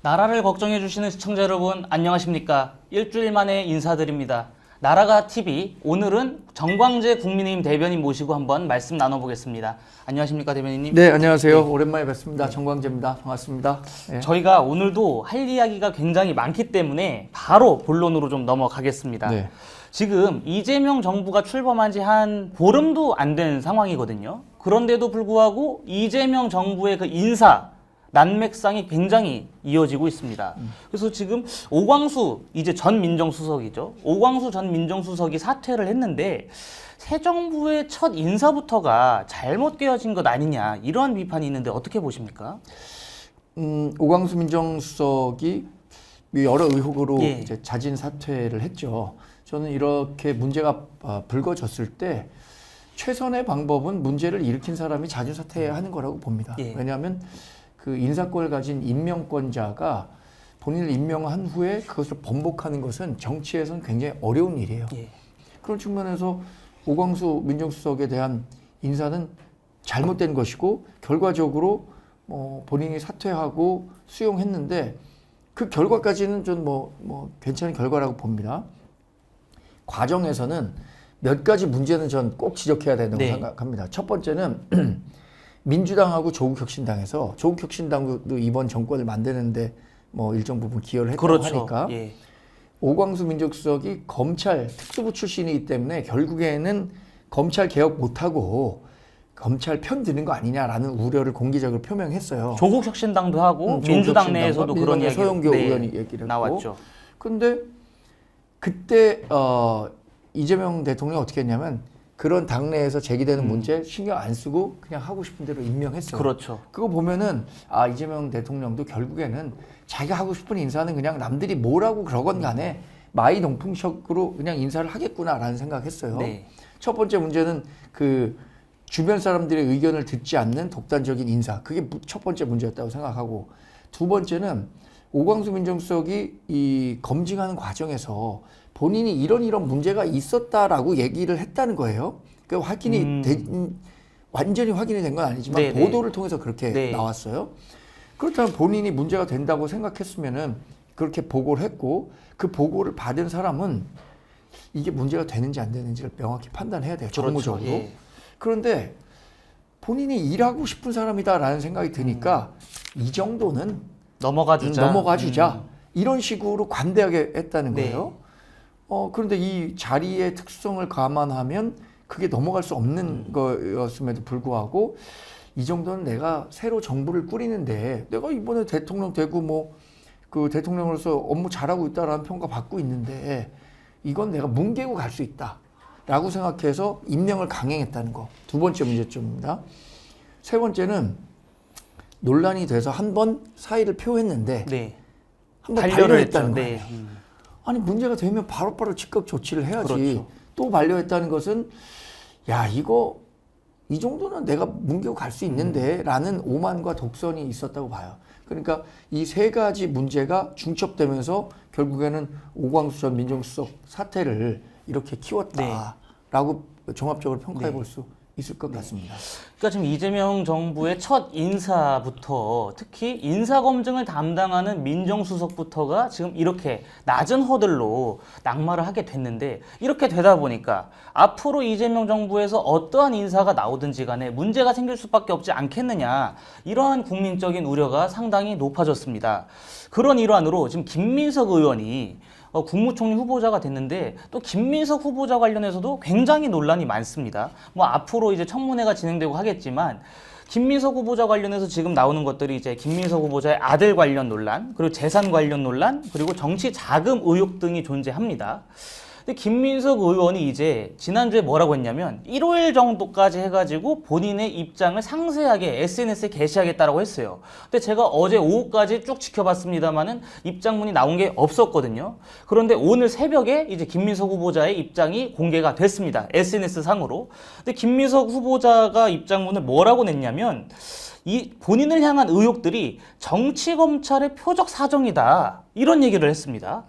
나라를 걱정해 주시는 시청자 여러분 안녕하십니까? 일주일 만에 인사드립니다. 나라가 TV 오늘은 정광재 국민의힘 대변인 모시고 한번 말씀 나눠보겠습니다. 안녕하십니까 대변인님? 네, 안녕하세요. 오랜만에 뵙습니다. 정광재입니다. 반갑습니다. 네. 저희가 오늘도 할 이야기가 굉장히 많기 때문에 바로 본론으로 좀 넘어가겠습니다. 네. 지금 이재명 정부가 출범한 지 한 보름도 안 된 상황이거든요. 그런데도 불구하고 이재명 정부의 그 인사 난맥상이 굉장히 이어지고 있습니다. 그래서 지금 오광수 이제 전 민정수석이죠. 오광수 전 민정수석이 사퇴를 했는데 새 정부의 첫 인사부터가 잘못 깨어진 것 아니냐 이러한 비판이 있는데 어떻게 보십니까? 오광수 민정수석이 여러 의혹으로 예. 이제 자진 사퇴를 했죠. 저는 이렇게 문제가 불거졌을 때 최선의 방법은 문제를 일으킨 사람이 자진 사퇴하는 거라고 봅니다. 예. 왜냐하면 그 인사권을 가진 임명권자가 본인을 임명한 후에 그것을 번복하는 것은 정치에서는 굉장히 어려운 일이에요. 예. 그런 측면에서 오광수 민정수석에 대한 인사는 잘못된 것이고 결과적으로 본인이 사퇴하고 수용했는데 그 결과까지는 좀 괜찮은 결과라고 봅니다. 과정에서는 몇 가지 문제는 전 꼭 지적해야 된다고 네. 생각합니다. 첫 번째는 민주당하고 조국혁신당에서 조국혁신당도 이번 정권을 만드는데 일정 부분 기여를 했다고 그렇죠. 하니까 예. 오광수 민정수석이 검찰 특수부 출신이기 때문에 결국에는 검찰 개혁 못하고 검찰 편 드는 거 아니냐라는 우려를 공개적으로 표명했어요. 조국 혁신당도 하고 민주당 내에서도 그런 이야기가 서영교 의원이 얘기를 했고 나왔죠. 근데 그때 이재명 대통령이 어떻게 했냐면 그런 당내에서 제기되는 문제 신경 안 쓰고 그냥 하고 싶은 대로 임명했어요. 그렇죠. 그거 보면은 이재명 대통령도 결국에는 자기가 하고 싶은 인사는 그냥 남들이 뭐라고 그러건 간에 마이 농풍식으로 그냥 인사를 하겠구나라는 생각했어요. 네. 첫 번째 문제는 그 주변 사람들의 의견을 듣지 않는 독단적인 인사. 그게 첫 번째 문제였다고 생각하고 두 번째는 오광수 민정수석이 이 검증하는 과정에서 본인이 이런 문제가 있었다라고 얘기를 했다는 거예요. 그 완전히 확인이 된 건 아니지만 네네. 보도를 통해서 그렇게 네. 나왔어요. 그렇다면 본인이 문제가 된다고 생각했으면은 그렇게 보고를 했고 그 보고를 받은 사람은 이게 문제가 되는지 안 되는지를 명확히 판단해야 돼요. 정무적으로. 그렇죠. 예. 그런데 본인이 일하고 싶은 사람이다라는 생각이 드니까 이 정도는 넘어가 주자. 이런 식으로 관대하게 했다는 네. 거예요. 그런데 이 자리의 특성을 감안하면 그게 넘어갈 수 없는 거였음에도 불구하고 이 정도는 내가 새로 정부를 꾸리는데 내가 이번에 대통령 되고 그 대통령으로서 업무 잘하고 있다라는 평가 받고 있는데 이건 내가 뭉개고 갈 수 있다라고 생각해서 임명을 강행했다는 거. 두 번째 문제점입니다. 세 번째는 논란이 돼서 한 번 사의를 표했는데 네. 한 번 반려를 반려했다는 했죠. 거예요. 네. 아니 문제가 되면 바로바로 즉각 조치를 해야지. 그렇죠. 또 반려했다는 것은 야 이거 이 정도는 내가 뭉개고 갈 수 있는데 라는 오만과 독선이 있었다고 봐요. 그러니까 이 세 가지 문제가 중첩되면서 결국에는 오광수 전 민정수석 사태를 이렇게 키웠다라고 종합적으로 평가해 볼 수 있을 것 같습니다. 그러니까 지금 이재명 정부의 첫 인사부터 특히 인사검증을 담당하는 민정수석부터가 지금 이렇게 낮은 허들로 낙마를 하게 됐는데 이렇게 되다 보니까 앞으로 이재명 정부에서 어떠한 인사가 나오든지 간에 문제가 생길 수밖에 없지 않겠느냐 이러한 국민적인 우려가 상당히 높아졌습니다. 그런 일환으로 지금 김민석 의원이 국무총리 후보자가 됐는데 또 김민석 후보자 관련해서도 굉장히 논란이 많습니다. 앞으로 이제 청문회가 진행되고 하겠지만 김민석 후보자 관련해서 지금 나오는 것들이 이제 김민석 후보자의 아들 관련 논란, 그리고 재산 관련 논란, 그리고 정치 자금 의혹 등이 존재합니다. 근데 김민석 의원이 이제 지난주에 뭐라고 했냐면 1월 정도까지 해가지고 본인의 입장을 상세하게 SNS에 게시하겠다라고 했어요. 근데 제가 어제 오후까지 쭉 지켜봤습니다만은 입장문이 나온 게 없었거든요. 그런데 오늘 새벽에 이제 김민석 후보자의 입장이 공개가 됐습니다. SNS 상으로. 근데 김민석 후보자가 입장문을 뭐라고 냈냐면 이 본인을 향한 의혹들이 정치 검찰의 표적 사정이다 이런 얘기를 했습니다.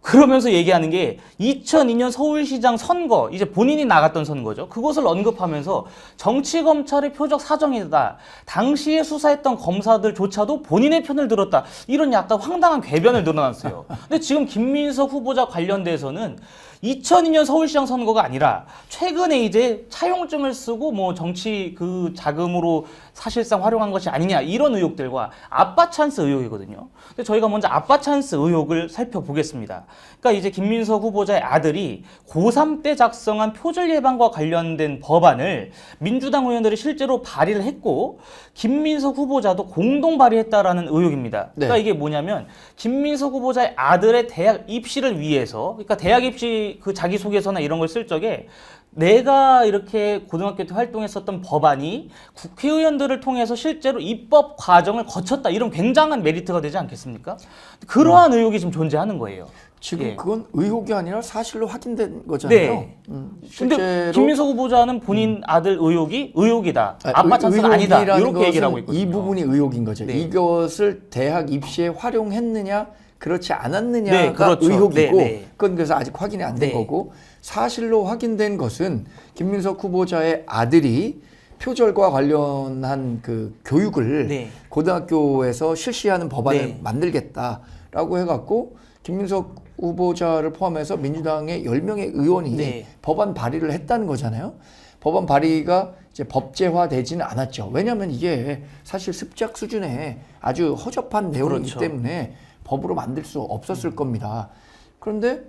그러면서 얘기하는 게 2002년 서울시장 선거, 이제 본인이 나갔던 선거죠. 그것을 언급하면서 정치검찰의 표적 사정이다. 당시에 수사했던 검사들조차도 본인의 편을 들었다. 이런 약간 황당한 궤변을 늘어놨어요. 근데 지금 김민석 후보자 관련돼서는 2002년 서울시장 선거가 아니라 최근에 이제 차용증을 쓰고 뭐 정치 그 자금으로 사실상 활용한 것이 아니냐 이런 의혹들과 아빠 찬스 의혹이거든요. 근데 저희가 먼저 아빠 찬스 의혹을 살펴보겠습니다. 그러니까 이제 김민석 후보자의 아들이 고3 때 작성한 표절 예방과 관련된 법안을 민주당 의원들이 실제로 발의를 했고 김민석 후보자도 공동 발의했다라는 의혹입니다. 그러니까 네. 이게 뭐냐면 김민석 후보자의 아들의 대학 입시를 위해서, 그러니까 대학 입시 그 자기소개서나 이런 걸 쓸 적에 내가 이렇게 고등학교 때 활동했었던 법안이 국회의원들을 통해서 실제로 입법 과정을 거쳤다, 이런 굉장한 메리트가 되지 않겠습니까? 그러한 의혹이 지금 존재하는 거예요. 지금 예. 그건 의혹이 아니라 사실로 확인된 거잖아요. 네. 근데 실제로 김민석 후보자는 본인 아들 의혹이 의혹이다. 아빠 찬스는 아니다. 의혹이라는 이렇게 얘기를 하고 것은 있거든요. 이 부분이 의혹인 거죠. 네. 이것을 대학 입시에 활용했느냐 그렇지 않았느냐가 네, 그렇죠. 의혹이고 네, 네. 그건 그래서 아직 확인이 안 된 네. 거고 사실로 확인된 것은 김민석 후보자의 아들이 표절과 관련한 그 교육을 네. 고등학교에서 실시하는 법안을 네. 만들겠다라고 해갖고 김민석 후보자를 포함해서 민주당의 10명의 의원이 네. 법안 발의를 했다는 거잖아요. 법안 발의가 이제 법제화되지는 않았죠. 왜냐하면 이게 사실 습작 수준의 아주 허접한 내용이기 그렇죠. 때문에 법으로 만들 수 없었을 겁니다. 그런데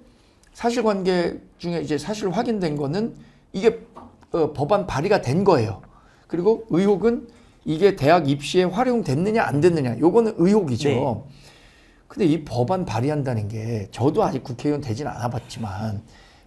사실관계 중에 이제 사실 확인된 거는 이게 법안 발의가 된 거예요. 그리고 의혹은 이게 대학 입시에 활용됐느냐 안 됐느냐, 요거는 의혹이죠. 네. 근데 이 법안 발의한다는 게 저도 아직 국회의원 되진 않아봤지만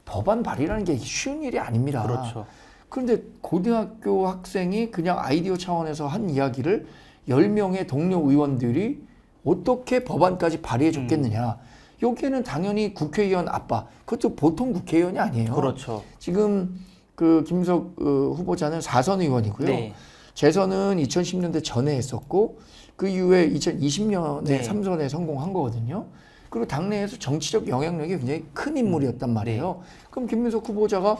법안 발의라는 게 쉬운 일이 아닙니다. 그렇죠. 그런데 고등학교 학생이 그냥 아이디어 차원에서 한 이야기를 10명의 동료 의원들이 어떻게 법안까지 발의해 줬겠느냐. 여기에는 당연히 국회의원 아빠, 그것도 보통 국회의원이 아니에요. 그렇죠. 지금 그 김석 후보자는 4선 의원이고요. 네. 재선은 2010년대 전에 했었고 그 이후에 2020년에 네. 3선에 성공한 거거든요. 그리고 당내에서 정치적 영향력이 굉장히 큰 인물이었단 말이에요. 그럼 김민석 후보자가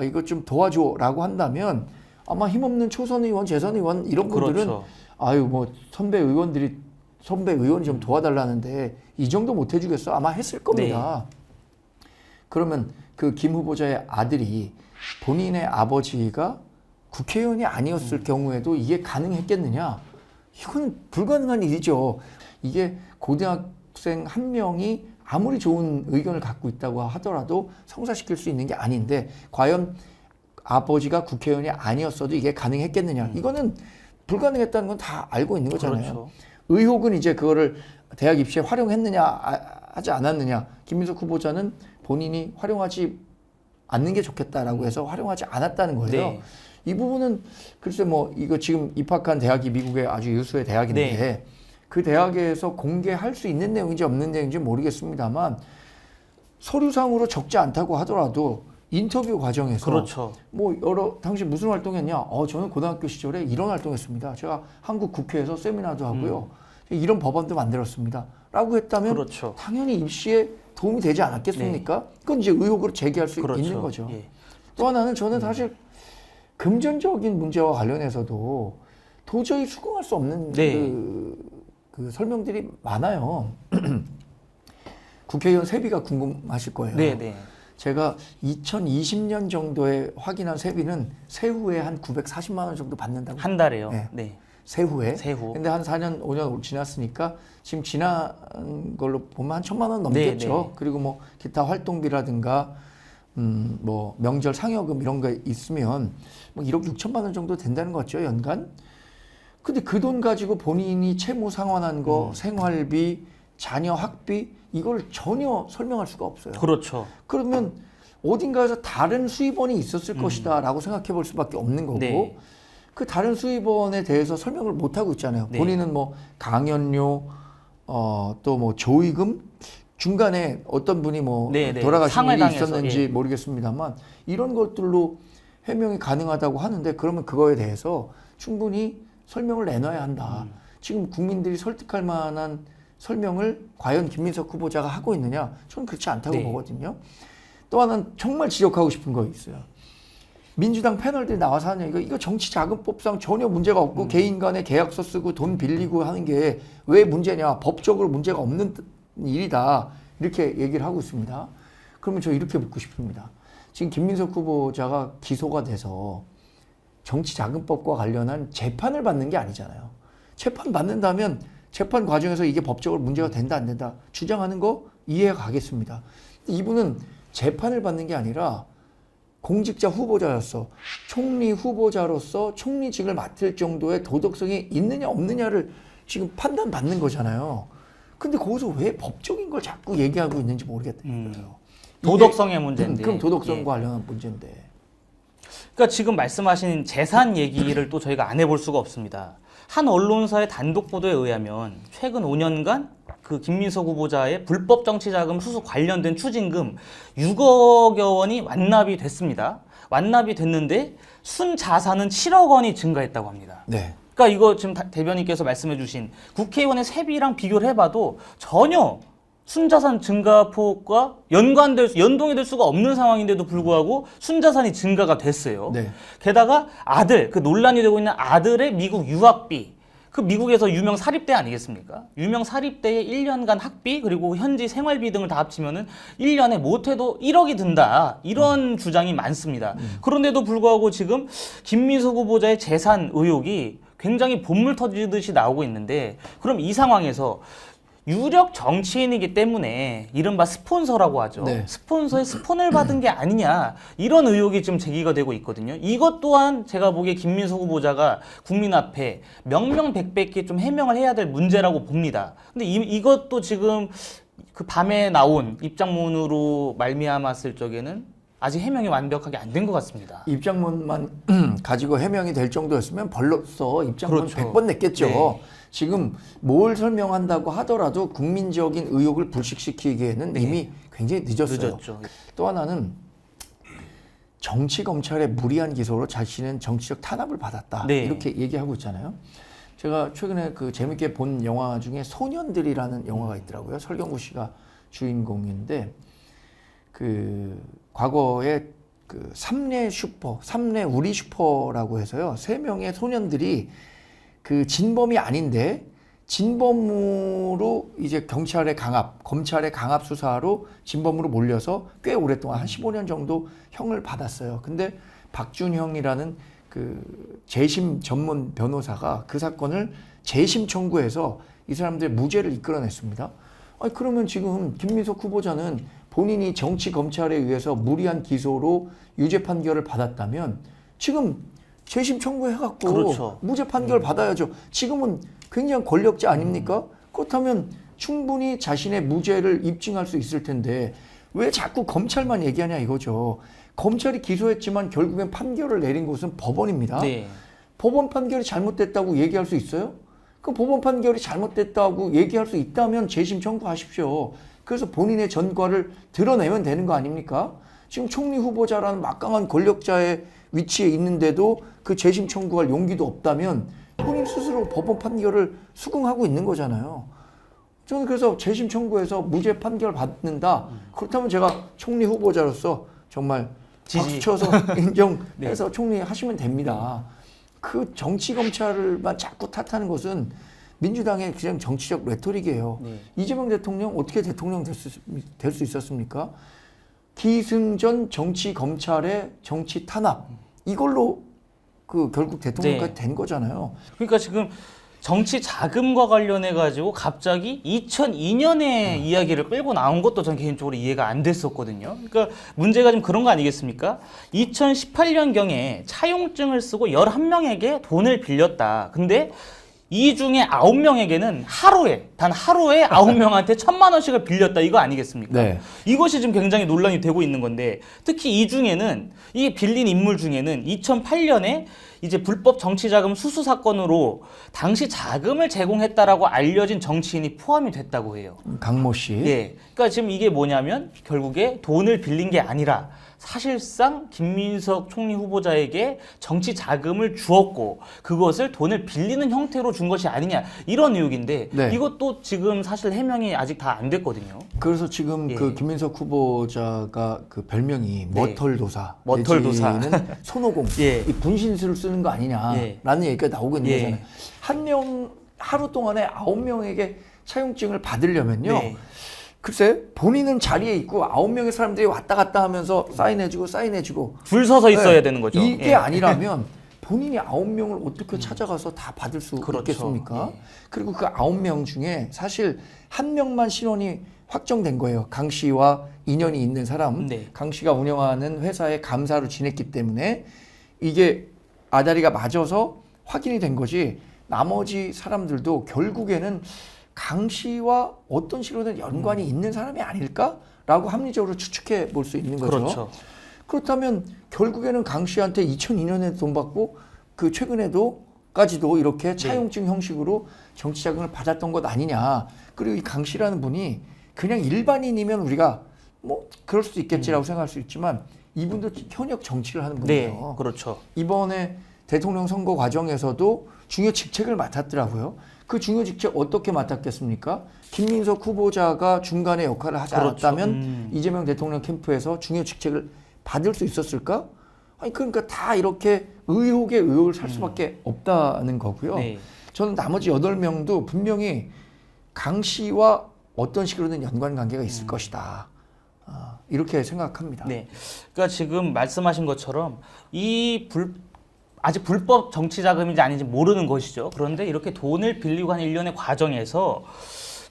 이것 좀 도와줘라고 한다면 아마 힘없는 초선 의원, 재선 의원 이런 분들은 그렇죠. 아유 뭐 선배 의원이 좀 도와달라는데 이 정도 못 해주겠어 아마 했을 겁니다. 그러면 그 김 후보자의 아들이 본인의 아버지가 국회의원이 아니었을 경우에도 이게 가능했겠느냐? 이건 불가능한 일이죠. 이게 고등학생 한 명이 아무리 좋은 의견을 갖고 있다고 하더라도 성사시킬 수 있는 게 아닌데 과연 아버지가 국회의원이 아니었어도 이게 가능했겠느냐? 이거는 불가능했다는 건 다 알고 있는 거잖아요. 그렇죠. 의혹은 이제 그거를 대학 입시에 활용했느냐 하지 않았느냐. 김민석 후보자는 본인이 활용하지 않는 게 좋겠다라고 해서 활용하지 않았다는 거예요. 네. 이 부분은 글쎄 뭐 이거 지금 입학한 대학이 미국의 아주 유수의 대학인데 네. 그 대학에서 공개할 수 있는 내용인지 없는 내용인지 모르겠습니다만 서류상으로 적지 않다고 하더라도 인터뷰 과정에서 그렇죠. 뭐 당시 무슨 활동했냐? 저는 고등학교 시절에 이런 활동했습니다. 제가 한국 국회에서 세미나도 하고요. 이런 법안도 만들었습니다. 라고 했다면 그렇죠. 당연히 입시에 도움이 되지 않았겠습니까? 그건 이제 의혹으로 제기할 수 그렇죠. 있는 거죠. 예. 또 하나는 저는 사실 금전적인 문제와 관련해서도 도저히 수긍할 수 없는 네. 그 설명들이 많아요. 국회의원 세비가 궁금하실 거예요. 네, 네. 제가 2020년 정도에 확인한 세비는 세후에 한 940만 원 정도 받는다고. 한 달에요. 네. 네. 세후에. 세후. 근데 한 4년, 5년 지났으니까 지금 지난 걸로 보면 한 1,000만 원 넘겠죠. 네, 네. 그리고 뭐 기타 활동비라든가 뭐 명절 상여금 이런 거 있으면 뭐 1억 6천만 원 정도 된다는 거 같죠, 연간. 근데 그 돈 가지고 본인이 채무 상환한 거, 생활비, 자녀 학비 이걸 전혀 설명할 수가 없어요. 그렇죠. 그러면 어딘가에서 다른 수입원이 있었을 것이다라고 생각해 볼 수밖에 없는 거고 네. 그 다른 수입원에 대해서 설명을 못 하고 있잖아요. 네. 본인은 뭐 강연료, 또 뭐 조의금 중간에 어떤 분이 뭐 네, 네. 돌아가신 상을 일이 당해서, 있었는지 예. 모르겠습니다만 이런 것들로 해명이 가능하다고 하는데 그러면 그거에 대해서 충분히 설명을 내놔야 한다. 지금 국민들이 설득할 만한 설명을 과연 김민석 후보자가 하고 있느냐? 저는 그렇지 않다고 네. 보거든요. 또 하나는 정말 지적하고 싶은 거 있어요. 민주당 패널들이 나와서 하는 이거 정치자금법상 전혀 문제가 없고 개인 간에 계약서 쓰고 돈 빌리고 하는 게 왜 문제냐? 법적으로 문제가 없는 일이다. 이렇게 얘기를 하고 있습니다. 그러면 저 이렇게 묻고 싶습니다. 지금 김민석 후보자가 기소가 돼서 정치자금법과 관련한 재판을 받는 게 아니잖아요. 재판 받는다면 재판 과정에서 이게 법적으로 문제가 된다 안 된다 주장하는 거 이해가 가겠습니다. 이분은 재판을 받는 게 아니라 공직자 후보자였어. 총리 후보자로서 총리직을 맡을 정도의 도덕성이 있느냐 없느냐를 지금 판단받는 거잖아요. 근데 거기서 왜 법적인 걸 자꾸 얘기하고 있는지 모르겠다는 거예요. 도덕성의 문제인데. 그럼 도덕성과 예. 관련한 문제인데. 그러니까 지금 말씀하신 재산 얘기를 또 저희가 안 해볼 수가 없습니다. 한 언론사의 단독 보도에 의하면 최근 5년간 그 김민석 후보자의 불법 정치자금 수수 관련된 추징금 6억여 원이 완납이 됐습니다. 완납이 됐는데 순자산은 7억 원이 증가했다고 합니다. 네. 그러니까 이거 지금 대변인께서 말씀해주신 국회의원의 세비랑 비교를 해봐도 전혀 순자산 증가폭과 연동이 될 수가 없는 상황인데도 불구하고 순자산이 증가가 됐어요. 네. 게다가 아들, 그 논란이 되고 있는 아들의 미국 유학비, 그 미국에서 유명 사립대 아니겠습니까? 유명 사립대의 1년간 학비 그리고 현지 생활비 등을 다 합치면은 1년에 못해도 1억이 든다. 이런 주장이 많습니다. 그런데도 불구하고 지금 김민석 후보자의 재산 의혹이 굉장히 본물 터지듯이 나오고 있는데 그럼 이 상황에서 유력 정치인이기 때문에 이른바 스폰서라고 하죠. 네. 스폰서의 스폰을 받은 게 아니냐 이런 의혹이 좀 제기가 되고 있거든요. 이것 또한 제가 보기에 김민석 후보자가 국민 앞에 명명백백히 좀 해명을 해야 될 문제라고 봅니다. 근데 이것도 지금 그 밤에 나온 입장문으로 말미암았을 적에는 아직 해명이 완벽하게 안 된 것 같습니다. 입장문만 가지고 해명이 될 정도였으면 벌써 입장문 그렇죠. 100번 냈겠죠. 네. 지금 뭘 설명한다고 하더라도 국민적인 의혹을 불식시키기에는 이미 굉장히 늦었어요. 늦었죠. 또 하나는 정치 검찰의 무리한 기소로 자신은 정치적 탄압을 받았다. 네. 이렇게 얘기하고 있잖아요. 제가 최근에 그 재밌게 본 영화 중에 소년들이라는 영화가 있더라고요. 설경구 씨가 주인공인데 그 과거에 그 삼례 우리 슈퍼라고 해서요. 3명의 소년들이 그 진범이 아닌데 진범으로 이제 검찰의 강압 수사로 진범으로 몰려서 꽤 오랫동안 한 15년 정도 형을 받았어요. 근데 박준형이라는 그 재심 전문 변호사가 그 사건을 재심 청구해서 이 사람들의 무죄를 이끌어냈습니다. 아니 그러면 지금 김민석 후보자는 본인이 정치 검찰에 의해서 무리한 기소로 유죄 판결을 받았다면 지금 재심 청구해갖고 그렇죠. 무죄 판결 받아야죠. 지금은 굉장히 권력자 아닙니까? 그렇다면 충분히 자신의 무죄를 입증할 수 있을 텐데 왜 자꾸 검찰만 얘기하냐 이거죠. 검찰이 기소했지만 결국엔 판결을 내린 곳은 법원입니다. 네. 법원 판결이 잘못됐다고 얘기할 수 있어요? 그 법원 판결이 잘못됐다고 얘기할 수 있다면 재심 청구하십시오. 그래서 본인의 전과를 드러내면 되는 거 아닙니까? 지금 총리 후보자라는 막강한 권력자의 위치에 있는데도 그 재심 청구할 용기도 없다면 본인 스스로 법원 판결을 수긍하고 있는 거잖아요. 저는 그래서 재심 청구해서 무죄 판결 받는다. 그렇다면 제가 총리 후보자로서 정말 박수 쳐서 인정해서 총리 하시면 됩니다. 그 정치 검찰만 자꾸 탓하는 것은 민주당의 그냥 정치적 레토릭이에요. 네. 이재명 대통령 어떻게 대통령 될 수 있었습니까? 기승전 정치 검찰의 정치 탄압 이걸로 그 결국 대통령까지 된 거잖아요. 그러니까 지금 정치 자금과 관련해 가지고 갑자기 2002년의 이야기를 끌고 나온 것도 전 개인적으로 이해가 안 됐었거든요. 그러니까 문제가 좀 그런 거 아니겠습니까? 2018년경에 차용증을 쓰고 11명에게 돈을 빌렸다. 근데 이 중에 9명에게는 단 하루에 9명한테 1,000만 원씩을 빌렸다. 이거 아니겠습니까? 네. 이것이 지금 굉장히 논란이 되고 있는 건데 특히 이 중에는 이 빌린 인물 중에는 2008년에 이제 불법 정치자금 수수 사건으로 당시 자금을 제공했다라고 알려진 정치인이 포함이 됐다고 해요. 강모 씨. 예. 그러니까 지금 이게 뭐냐면 결국에 돈을 빌린 게 아니라 사실상 김민석 총리 후보자에게 정치 자금을 주었고 그것을 돈을 빌리는 형태로 준 것이 아니냐 이런 의혹인데 네. 이것도 지금 사실 해명이 아직 다 안 됐거든요. 그래서 지금 예. 그 김민석 후보자가 그 별명이 네. 머털도사, 머털도사. 내지는 손오공, 예. 이 분신술을 쓰는 거 아니냐라는 얘기가 나오고 있는 예. 거잖아요. 한 명 하루 동안에 9명에게 차용증을 받으려면요. 네. 글쎄 본인은 자리에 있고 9명의 사람들이 왔다 갔다 하면서 사인해주고 줄 서서 있어야 네. 되는 거죠. 이게 예. 아니라면 본인이 9명을 어떻게 찾아가서 다 받을 수 그렇죠. 있겠습니까? 예. 그리고 그 9명 중에 사실 한 명만 신원이 확정된 거예요. 강 씨와 인연이 있는 사람. 네. 강 씨가 운영하는 회사의 감사로 지냈기 때문에 이게 아다리가 맞아서 확인이 된 거지. 나머지 사람들도 결국에는 강 씨와 어떤 식으로든 연관이 있는 사람이 아닐까라고 합리적으로 추측해 볼 수 있는 거죠. 그렇죠. 그렇다면 결국에는 강 씨한테 2002년에 돈 받고 그 최근에도까지도 이렇게 차용증 형식으로 정치 자금을 받았던 것 아니냐. 그리고 이 강 씨라는 분이 그냥 일반인이면 우리가 뭐 그럴 수도 있겠지라고 생각할 수 있지만 이분도 현역 정치를 하는 네, 분이에요. 그렇죠. 이번에 대통령 선거 과정에서도 중요 직책을 맡았더라고요. 그 중요 직책 어떻게 맡았겠습니까? 김민석 후보자가 중간에 역할을 하지 그렇죠. 않았다면 이재명 대통령 캠프에서 중요 직책을 받을 수 있었을까? 아니 그러니까 다 이렇게 의혹에 의혹을 살 수밖에 없다는 거고요. 네. 저는 나머지 8명도 분명히 강 씨와 어떤 식으로든 연관관계가 있을 것이다. 이렇게 생각합니다. 네. 그러니까 지금 말씀하신 것처럼 아직 불법 정치 자금인지 아닌지 모르는 것이죠. 그런데 이렇게 돈을 빌리고 한 일련의 과정에서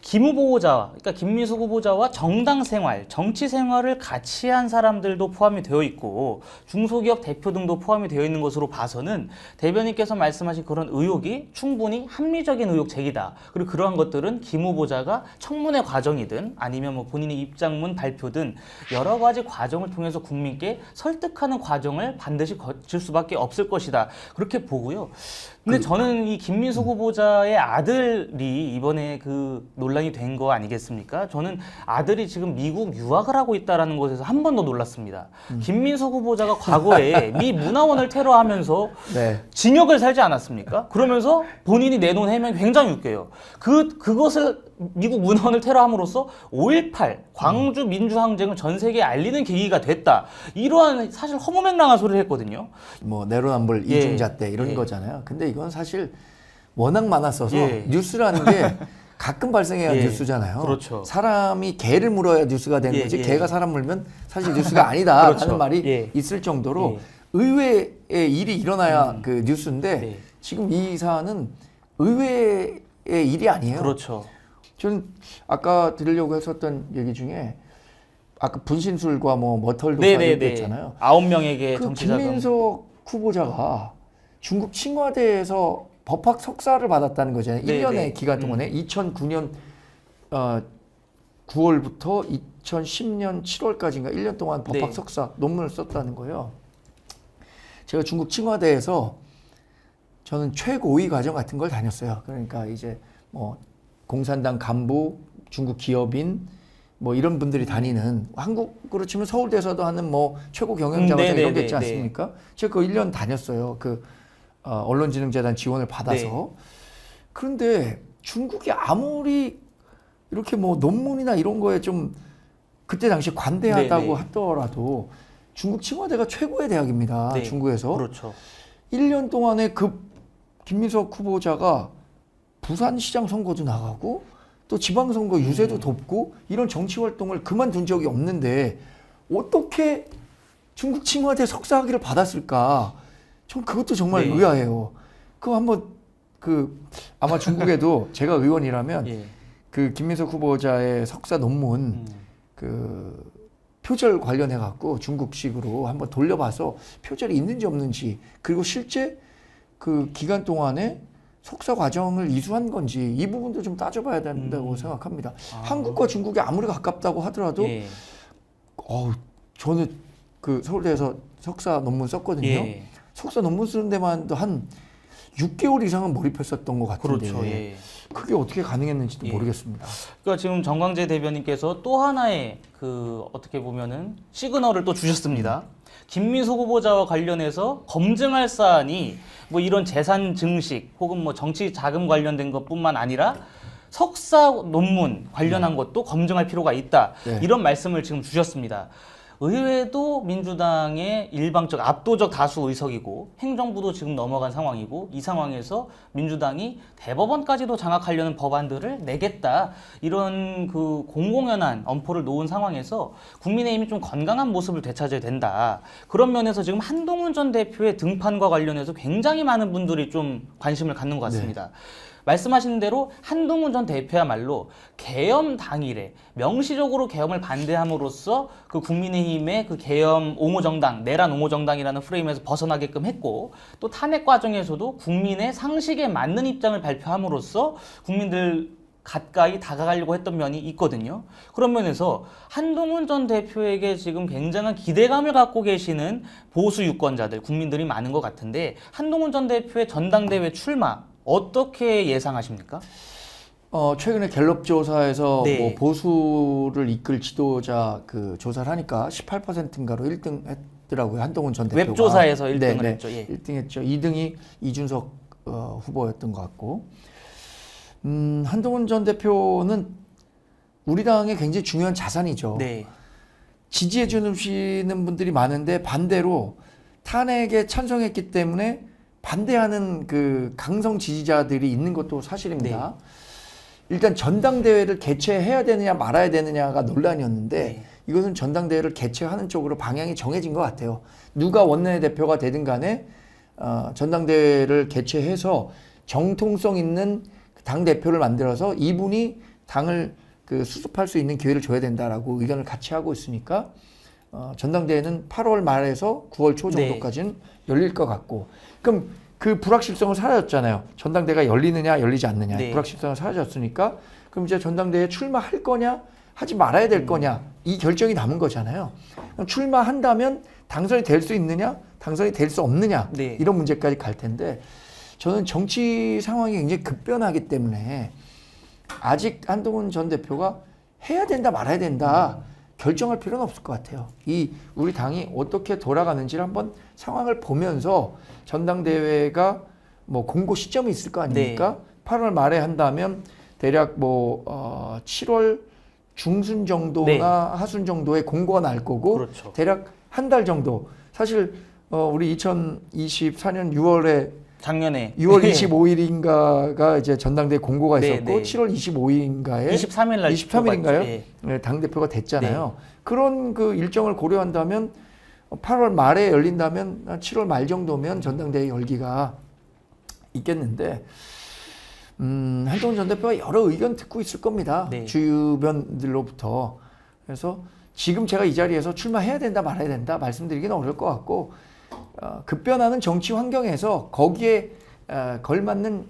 김 후보자, 그러니까 김민석 후보자와 정당 생활, 정치 생활을 같이 한 사람들도 포함이 되어 있고 중소기업 대표 등도 포함이 되어 있는 것으로 봐서는 대변인께서 말씀하신 그런 의혹이 충분히 합리적인 의혹 제기다. 그리고 그러한 것들은 김 후보자가 청문회 과정이든 아니면 뭐 본인의 입장문 발표든 여러 가지 과정을 통해서 국민께 설득하는 과정을 반드시 거칠 수밖에 없을 것이다. 그렇게 보고요. 근데 저는 이 김민석 후보자의 아들이 이번에 그 논란이 된 거 아니겠습니까? 저는 아들이 지금 미국 유학을 하고 있다라는 것에서 한 번 더 놀랐습니다. 김민석 후보자가 과거에 미 문화원을 테러하면서 네. 징역을 살지 않았습니까? 그러면서 본인이 내놓은 해명이 굉장히 웃겨요. 그것을 미국 문화원을 테러함으로써 5.18 광주 민주항쟁을 전 세계에 알리는 계기가 됐다. 이러한 사실 허무맹랑한 소리를 했거든요. 뭐 내로남불 예. 이중잣대 이런 예. 거잖아요. 근데 이건 사실 워낙 많았어서 예. 뉴스라는 게 가끔 발생해야 예. 뉴스잖아요. 그렇죠. 사람이 개를 물어야 뉴스가 되는 예, 거지 예. 개가 사람 물면 사실 뉴스가 아니다 그렇죠. 하는 말이 예. 있을 정도로 예. 의외의 일이 일어나야 그 뉴스인데 네. 지금 이 사안은 의외의 일이 아니에요. 그렇죠. 저는 아까 드리려고 했었던 얘기 중에 아까 분신술과 뭐 머털도사 네네네. 얘기했잖아요. 9명에게 그 정치자금. 김민석 후보자가 중국清华대에서 법학 석사를 받았다는 거잖아요. 네, 1년의 네. 기간 동안에 2009년 9월부터 2010년 7월까지인가 1년 동안 법학 네. 석사 논문을 썼다는 거예요. 제가 중국清华대에서 저는 최고위 과정 같은 걸 다녔어요. 그러니까 이제 뭐 공산당 간부, 중국 기업인 뭐 이런 분들이 다니는 한국으로 치면 서울대에서도 하는 뭐 최고 경영자과정 이런 게 있지 네네네. 않습니까? 제가 그 1년 다녔어요. 그 언론진흥재단 지원을 받아서. 네. 그런데 중국이 아무리 이렇게 뭐 논문이나 이런 거에 좀 그때 당시 관대하다고 네네. 하더라도 중국清华대가 최고의 대학입니다. 네. 중국에서. 그렇죠. 1년 동안에 그 김민석 후보자가 부산시장 선거도 나가고 또 지방선거 유세도 돕고 이런 정치 활동을 그만둔 적이 없는데 어떻게 중국清华대 석사학위를 받았을까? 전 그것도 정말 네. 의아해요. 그거 한번 아마 중국에도 제가 의원이라면 예. 그 김민석 후보자의 석사 논문 그 표절 관련해 갖고 중국식으로 한번 돌려봐서 표절이 있는지 없는지 그리고 실제 그 기간 동안에 석사 과정을 이수한 건지 이 부분도 좀 따져봐야 된다고 생각합니다. 한국과 중국이 아무리 가깝다고 하더라도 예. 저는 그 서울대에서 석사 논문 썼거든요. 예. 석사 논문 쓰는 데만도 한 6개월 이상은 몰입했었던 것 같은데 그렇죠. 예. 그게 어떻게 가능했는지도 예. 모르겠습니다. 그러니까 지금 정광재 대변인께서 또 하나의 그 어떻게 보면은 시그널을 또 주셨습니다. 김민석 후보자와 관련해서 검증할 사안이 뭐 이런 재산 증식 혹은 뭐 정치 자금 관련된 것뿐만 아니라 석사 논문 관련한 것도 검증할 필요가 있다. 네. 이런 말씀을 지금 주셨습니다. 의회도 민주당의 일방적 압도적 다수 의석이고 행정부도 지금 넘어간 상황이고 이 상황에서 민주당이 대법원까지도 장악하려는 법안들을 내겠다 이런 그 공공연한 엄포를 놓은 상황에서 국민의힘이 좀 건강한 모습을 되찾아야 된다. 그런 면에서 지금 한동훈 전 대표의 등판과 관련해서 굉장히 많은 분들이 좀 관심을 갖는 것 같습니다. 말씀하신 대로 한동훈 전 대표야말로 계엄 당일에 명시적으로 계엄을 반대함으로써 그 국민의힘의 그 계엄 옹호정당, 내란 옹호정당이라는 프레임에서 벗어나게끔 했고 또 탄핵 과정에서도 국민의 상식에 맞는 입장을 발표함으로써 국민들 가까이 다가가려고 했던 면이 있거든요. 그런 면에서 한동훈 전 대표에게 지금 굉장한 기대감을 갖고 계시는 보수 유권자들, 국민들이 많은 것 같은데 한동훈 전 대표의 전당대회 출마 어떻게 예상하십니까? 최근에 갤럽 조사에서 네. 뭐 보수를 이끌 지도자 그 조사를 하니까 18%인가로 1등 했더라고요. 한동훈 전 대표가. 웹조사에서 1등을 네, 네. 했죠. 예. 1등 했죠. 2등이 이준석 후보였던 것 같고. 한동훈 전 대표는 우리 당의 굉장히 중요한 자산이죠. 네. 지지해 주시는 분들이 많은데 반대로 탄핵에 찬성했기 때문에 반대하는 그 강성 지지자들이 있는 것도 사실입니다. 일단 전당대회를 개최해야 되느냐 말아야 되느냐가 논란이었는데 이것은 전당대회를 개최하는 쪽으로 방향이 정해진 것 같아요. 누가 원내대표가 되든 간에 전당대회를 개최해서 정통성 있는 당 대표를 만들어서 이분이 당을 그 수습할 수 있는 기회를 줘야 된다라고 의견을 같이 하고 있으니까 전당대회는 8월 말에서 9월 초 정도까지는 열릴 것 같고 그럼 그 불확실성은 사라졌잖아요. 전당대회가 열리느냐 열리지 않느냐 불확실성은 사라졌으니까 그럼 이제 전당대회에 출마할 거냐 하지 말아야 될 거냐 이 결정이 남은 거잖아요. 그럼 출마한다면 당선이 될 수 있느냐 당선이 될 수 없느냐 이런 문제까지 갈 텐데 저는 정치 상황이 굉장히 급변하기 때문에 아직 한동훈 전 대표가 해야 된다 말아야 된다 결정할 필요는 없을 것 같아요. 이 우리 당이 어떻게 돌아가는지를 한번 상황을 보면서 전당대회가 뭐 공고 시점이 있을 거 아닙니까? 8월 말에 한다면 대략 뭐 7월 중순 정도나 하순 정도에 공고가 날 거고 대략 한 달 정도. 사실 우리 2024년 6월에 작년에 6월 25일인가가 이제 전당대회 공고가 있었고 7월 25일인가에 23일인가요? 네, 당 대표가 됐잖아요. 그런 그 일정을 고려한다면 8월 말에 열린다면 7월 말 정도면 전당대회 열기가 있겠는데 한동훈 전 대표가 여러 의견 듣고 있을 겁니다. 주변들로부터. 그래서 지금 제가 이 자리에서 출마해야 된다 말아야 된다 말씀드리기는 어려울 것 같고 급변하는 정치 환경에서 거기에 걸맞는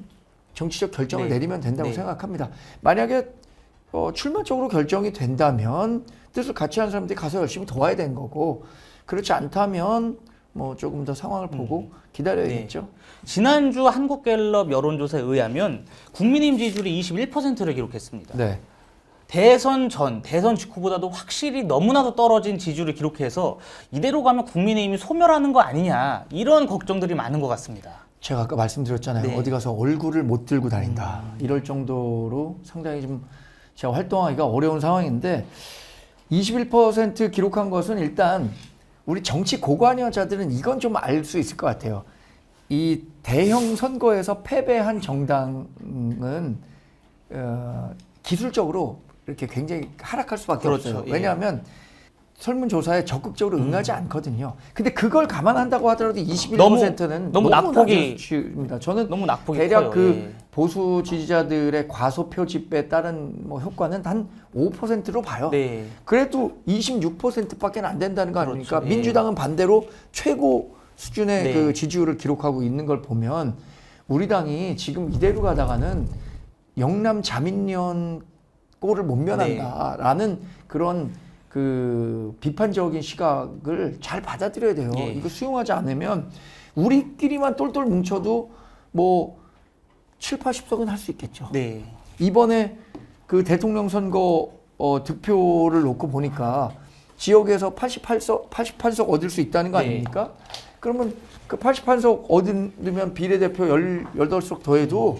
정치적 결정을 내리면 된다고 생각합니다. 만약에 출마 쪽으로 결정이 된다면 뜻을 같이 하는 사람들이 가서 열심히 도와야 되는 거고 그렇지 않다면 뭐 조금 더 상황을 보고 기다려야겠죠. 지난주 한국갤럽 여론조사에 의하면 국민의힘 지지율이 21%를 기록했습니다. 대선 전, 대선 직후보다도 확실히 너무나도 떨어진 지지율을 기록해서 이대로 가면 국민의힘이 소멸하는 거 아니냐 이런 걱정들이 많은 것 같습니다. 제가 아까 말씀드렸잖아요. 어디 가서 얼굴을 못 들고 다닌다. 이럴 정도로 상당히 좀 제가 활동하기가 어려운 상황인데 21% 기록한 것은 일단 우리 정치 고관여자들은 이건 좀 알 수 있을 것 같아요. 이 대형 선거에서 패배한 정당은 기술적으로 이렇게 굉장히 하락할 수밖에 없어요. 왜냐하면 설문조사에 적극적으로 응하지 않거든요. 근데 그걸 감안한다고 하더라도 21%는 너무 낙폭이 낮습니다. 저는 너무 낙폭이 대략 커요. 그 보수 지지자들의 과소 표집에 따른 뭐 효과는 한 5%로 봐요. 그래도 26%밖에 안 된다는 거 아닙니까? 민주당은 반대로 최고 수준의 그 지지율을 기록하고 있는 걸 보면 우리 당이 지금 이대로 가다가는 영남 자민련 꼴을 못 면한다라는 그런 그 비판적인 시각을 잘 받아들여야 돼요. 이거 수용하지 않으면 우리끼리만 똘똘 뭉쳐도 뭐 7, 80석은 할 수 있겠죠. 네. 이번에 그 대통령 선거 득표를 놓고 보니까 지역에서 88석 얻을 수 있다는 거 네. 아닙니까? 그러면 그 88석 얻으면 비례대표 18석 더해도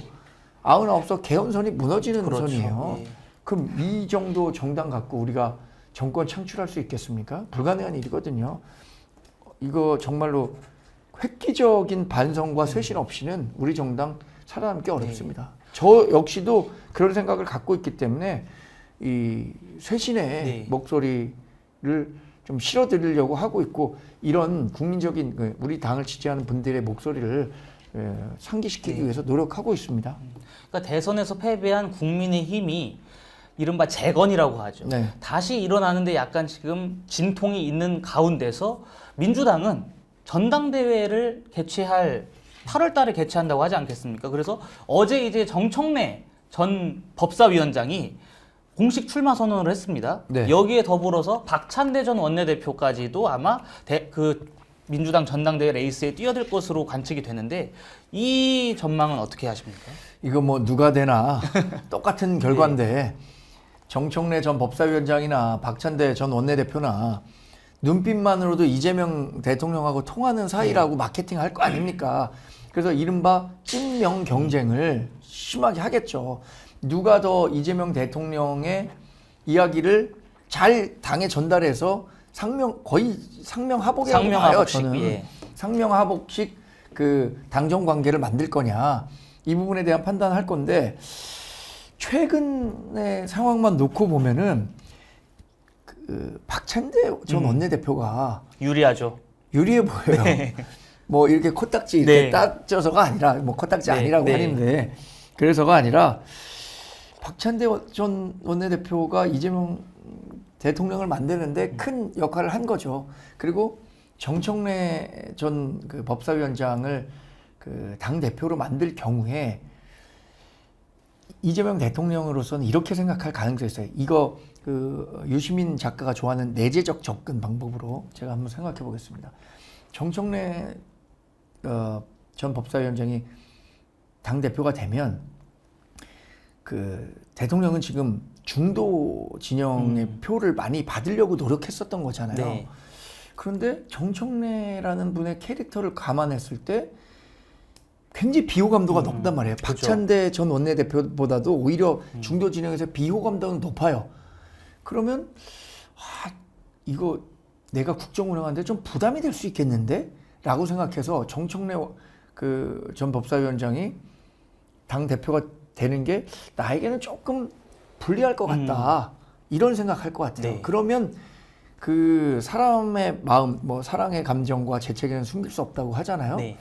99석 개헌선이 무너지는 그렇죠. 선이에요. 예. 그럼 이 정도 정당 갖고 우리가 정권 창출할 수 있겠습니까? 불가능한 일이거든요. 이거 정말로 획기적인 반성과 쇄신 없이는 우리 정당 살아남기 어렵습니다. 저 역시도 그런 생각을 갖고 있기 때문에 이 쇄신의 네. 목소리를 좀 실어드리려고 하고 있고, 이런 국민적인 우리 당을 지지하는 분들의 목소리를 상기시키기 위해서 노력하고 있습니다. 그러니까 대선에서 패배한 국민의힘이 이른바 재건이라고 하죠. 네. 다시 일어나는데 약간 지금 진통이 있는 가운데서 민주당은 전당대회를 개최할 8월 달에 개최한다고 하지 않겠습니까? 그래서 어제 이제 정청래 전 법사위원장이 공식 출마 선언을 했습니다. 네. 여기에 더불어서 박찬대 전 원내대표까지도 아마 그 민주당 전당대회 레이스에 뛰어들 것으로 관측이 되는데, 이 전망은 어떻게 하십니까? 이거 뭐 누가 되나 똑같은 결과인데 정청래 전 법사위원장이나 박찬대 전 원내대표나 눈빛만으로도 이재명 대통령하고 통하는 사이라고 마케팅 할 거 아닙니까? 그래서 이른바 찐명 경쟁을 심하게 하겠죠. 누가 더 이재명 대통령의 이야기를 잘 당에 전달해서 거의 상명하복이라고 봐요, 저는. 예. 상명하복식 그 당정 관계를 만들 거냐, 이 부분에 대한 판단을 할 건데, 최근의 상황만 놓고 보면은 그 박찬대 전 원내대표가 유리하죠. 유리해 보여요. 네. 뭐 이렇게 코딱지 이렇게 네. 따져서가 아니라, 뭐 코딱지 네. 아니라고 네. 하는데, 그래서가 아니라 박찬대 전 원내대표가 이재명 대통령을 만드는데 큰 역할을 한 거죠. 그리고 정청래 전 그 법사위원장을 그 당 대표로 만들 경우에 이재명 대통령으로서는 이렇게 생각할 가능성이 있어요. 이거 그 유시민 작가가 좋아하는 내재적 접근 방법으로 제가 한번 생각해 보겠습니다. 정청래 전 법사위원장이 당 대표가 되면 그 대통령은 지금 중도 진영의 표를 많이 받으려고 노력했었던 거잖아요. 네. 그런데 정청래라는 분의 캐릭터를 감안했을 때 굉장히 비호감도가 높단 말이에요. 그렇죠. 박찬대 전 원내대표보다도 오히려 중도 진영에서 비호감도는 높아요. 그러면 이거 내가 국정 운영하는데 좀 부담이 될 수 있겠는데? 라고 생각해서 정청래 그 전 법사위원장이 당 대표가 되는 게 나에게는 조금 불리할 것 같다. 이런 생각할 것 같아요. 네. 그러면 그 사람의 마음, 뭐 사랑의 감정과 재채기는 숨길 수 없다고 하잖아요. 네.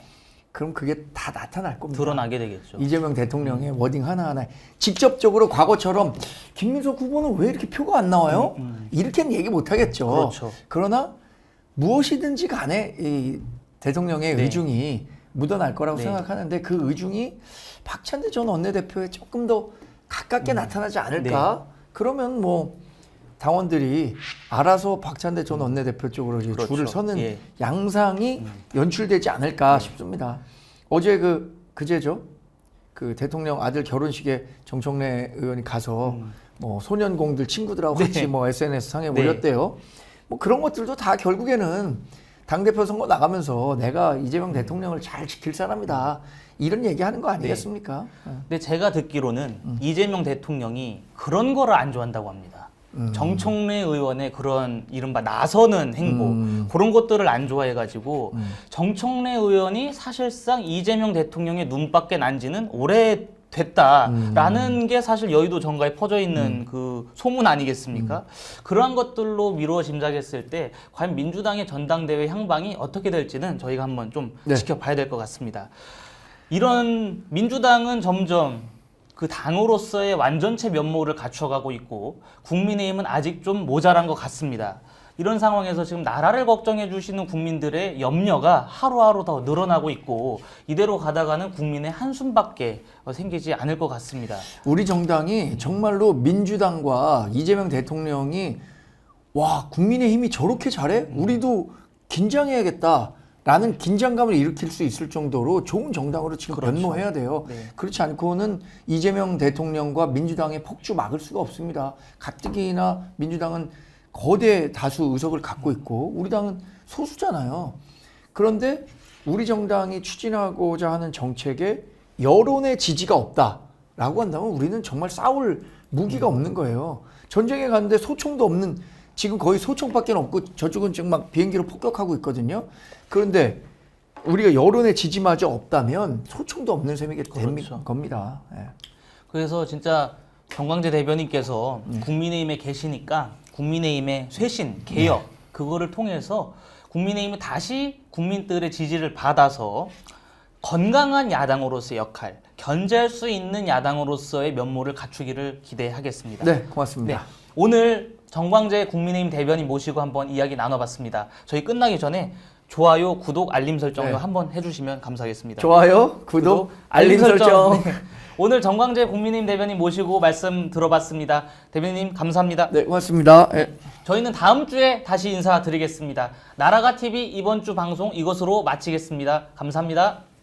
그럼 그게 다 나타날 겁니다. 드러나게 되겠죠. 이재명 대통령의 워딩 하나하나에 직접적으로 과거처럼 김민석 후보는 왜 이렇게 표가 안 나와요? 이렇게는 얘기 못 하겠죠. 그렇죠. 그러나 무엇이든지 간에 이 대통령의 네. 의중이 묻어날 거라고 네. 생각하는데, 그 의중이 박찬대 전 원내대표에 조금 더 가깝게 나타나지 않을까? 그러면 뭐 당원들이 알아서 박찬대 전 원내대표 쪽으로 이제 그렇죠. 줄을 서는 예. 양상이 연출되지 않을까 싶습니다. 어제 그제죠. 그 대통령 아들 결혼식에 정청래 의원이 가서 뭐 소년공들 친구들하고 네. 같이 뭐 SNS 상에 네. 올렸대요. 뭐 그런 것들도 다 결국에는 당대표 선거 나가면서 내가 이재명 대통령을 잘 지킬 사람이다, 이런 얘기하는 거 아니겠습니까? 근데 제가 듣기로는 이재명 대통령이 그런 거를 안 좋아한다고 합니다. 정청래 의원의 그런 이른바 나서는 행보, 그런 것들을 안 좋아해가지고 정청래 의원이 사실상 이재명 대통령의 눈밖에 난 지는 오래됐다라는 게 사실 여의도 정가에 퍼져 있는 그 소문 아니겠습니까? 그러한 것들로 미루어 짐작했을 때 과연 민주당의 전당대회 향방이 어떻게 될지는 저희가 한번 좀 네. 지켜봐야 될 것 같습니다. 이런 민주당은 점점 그 당으로서의 완전체 면모를 갖춰가고 있고, 국민의힘은 아직 좀 모자란 것 같습니다. 이런 상황에서 지금 나라를 걱정해 주시는 국민들의 염려가 하루하루 더 늘어나고 있고, 이대로 가다가는 국민의 한숨밖에 생기지 않을 것 같습니다. 우리 정당이 정말로 민주당과 이재명 대통령이 와, 국민의힘이 저렇게 잘해? 우리도 긴장해야겠다. 라는 긴장감을 일으킬 수 있을 정도로 좋은 정당으로 지금 그렇죠. 변모해야 돼요. 네. 그렇지 않고는 이재명 대통령과 민주당의 폭주 막을 수가 없습니다. 가뜩이나 민주당은 거대 다수 의석을 갖고 있고 우리 당은 소수잖아요. 그런데 우리 정당이 추진하고자 하는 정책에 여론의 지지가 없다라고 한다면 우리는 정말 싸울 무기가 없는 거예요. 전쟁에 갔는데 소총도 없는, 지금 거의 소총밖에 없고 저쪽은 지금 막 비행기로 폭격하고 있거든요. 그런데 우리가 여론의 지지마저 없다면 소총도 없는 셈이 된 그렇죠. 겁니다. 예. 그래서 진짜 정광재 대변인께서 국민의힘에 계시니까 국민의힘의 쇄신, 개혁 그거를 통해서 국민의힘이 다시 국민들의 지지를 받아서 건강한 야당으로서의 역할, 견제할 수 있는 야당으로서의 면모를 갖추기를 기대하겠습니다. 네, 고맙습니다. 네, 오늘 정광재 국민의힘 대변인 모시고 한번 이야기 나눠봤습니다. 저희 끝나기 전에 좋아요, 구독, 알림 설정도 네. 한번 해주시면 감사하겠습니다. 좋아요, 구독, 알림 설정. 네. 오늘 정광재 국민의힘 대변인 모시고 말씀 들어봤습니다. 대변인 감사합니다. 네, 고맙습니다. 예. 저희는 다음 주에 다시 인사드리겠습니다. 나라가 TV 이번 주 방송 이것으로 마치겠습니다. 감사합니다.